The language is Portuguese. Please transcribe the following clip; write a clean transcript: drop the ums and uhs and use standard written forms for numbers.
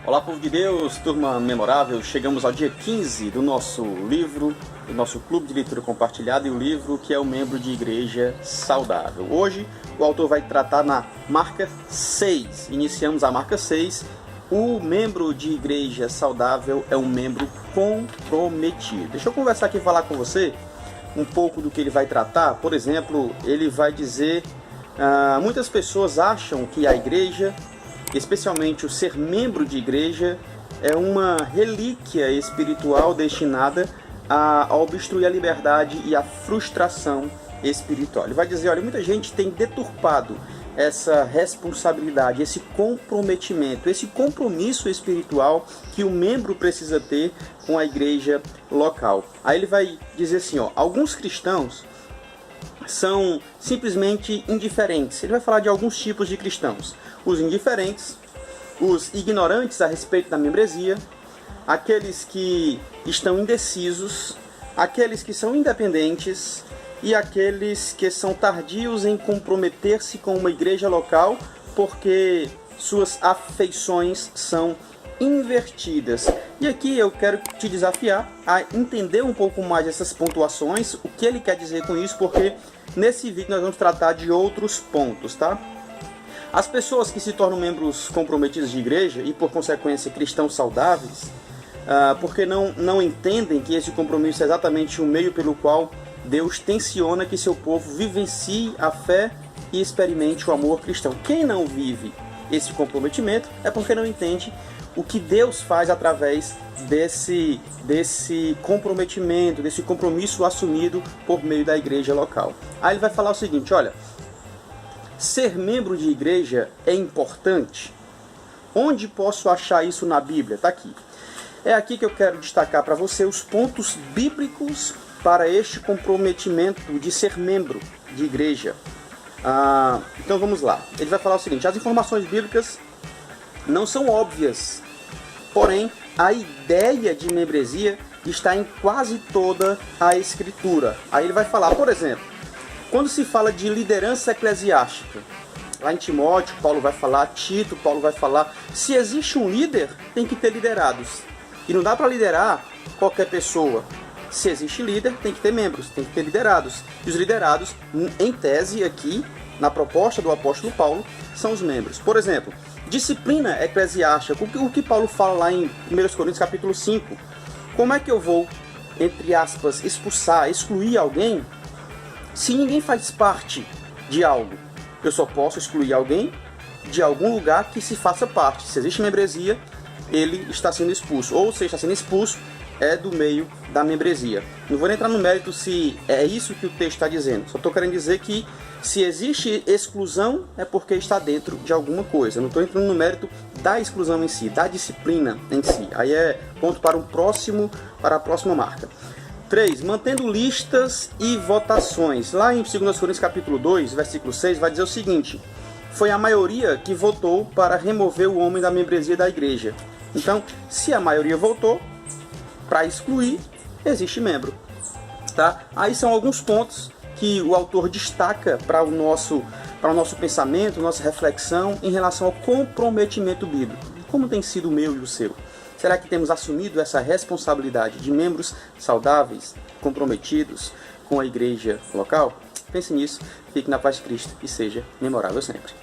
Olá, povo de Deus, turma memorável. Chegamos ao dia 15 do nosso livro, do nosso clube de leitura compartilhada, e o livro que é o Membro de Igreja Saudável. Hoje o autor vai tratar na marca 6. Iniciamos a marca 6. O membro de igreja saudável é um membro comprometido. Deixa eu conversar aqui e falar com você um pouco do que ele vai tratar. Por exemplo, ele vai dizer, muitas pessoas acham que a igreja, especialmente o ser membro de igreja, é uma relíquia espiritual destinada a obstruir a liberdade e a frustração espiritual. Ele vai dizer, olha, muita gente tem deturpado essa responsabilidade, esse comprometimento, esse compromisso espiritual que o membro precisa ter com a igreja local. Aí ele vai dizer assim, alguns cristãos são simplesmente indiferentes. Ele vai falar de alguns tipos de cristãos: os indiferentes, os ignorantes a respeito da membresia, aqueles que estão indecisos, aqueles que são independentes e aqueles que são tardios em comprometer-se com uma igreja local porque suas afeições são invertidas. E aqui eu quero te desafiar a entender um pouco mais essas pontuações, o que ele quer dizer com isso, porque nesse vídeo nós vamos tratar de outros pontos, tá? As pessoas que se tornam membros comprometidos de igreja e por consequência cristãos saudáveis, porque não entendem que esse compromisso é exatamente o meio pelo qual Deus tensiona que seu povo vivencie a fé e experimente o amor cristão. Quem não vive esse comprometimento é porque não entende o que Deus faz através desse comprometimento, desse compromisso assumido por meio da igreja local. Aí ele vai falar o seguinte, olha, ser membro de igreja é importante? Onde posso achar isso na Bíblia? Está aqui. É aqui que eu quero destacar para você os pontos bíblicos para este comprometimento de ser membro de igreja. Então vamos lá. Ele vai falar o seguinte: as informações bíblicas não são óbvias, porém a ideia de membresia está em quase toda a Escritura. Aí ele vai falar, por exemplo, quando se fala de liderança eclesiástica, lá em Timóteo, Paulo vai falar, Tito, Paulo vai falar, se existe um líder, tem que ter liderados. E não dá para liderar qualquer pessoa. Se existe líder, tem que ter membros, tem que ter liderados. E os liderados, em tese aqui, na proposta do apóstolo Paulo, são os membros. Por exemplo, disciplina eclesiástica, o que Paulo fala lá em 1 Coríntios capítulo 5. Como é que eu vou, entre aspas, excluir alguém, se ninguém faz parte de algo? Eu só posso excluir alguém de algum lugar que se faça parte. Se existe membresia, ele está sendo expulso. Ou se está sendo expulso, é do meio da membresia. Não vou entrar no mérito se é isso que o texto está dizendo. Só estou querendo dizer que se existe exclusão é porque está dentro de alguma coisa. Não estou entrando no mérito da exclusão em si, da disciplina em si. Aí é ponto para a próxima marca. 3. Mantendo listas e votações. Lá em 2 Coríntios capítulo 2, versículo 6, vai dizer o seguinte: foi a maioria que votou para remover o homem da membresia da igreja. Então, se a maioria votou para excluir, existe membro. Tá? Aí são alguns pontos que o autor destaca para o nosso pensamento, nossa reflexão em relação ao comprometimento bíblico. Como tem sido o meu e o seu? Será que temos assumido essa responsabilidade de membros saudáveis, comprometidos com a igreja local? Pense nisso, fique na paz de Cristo e seja memorável sempre.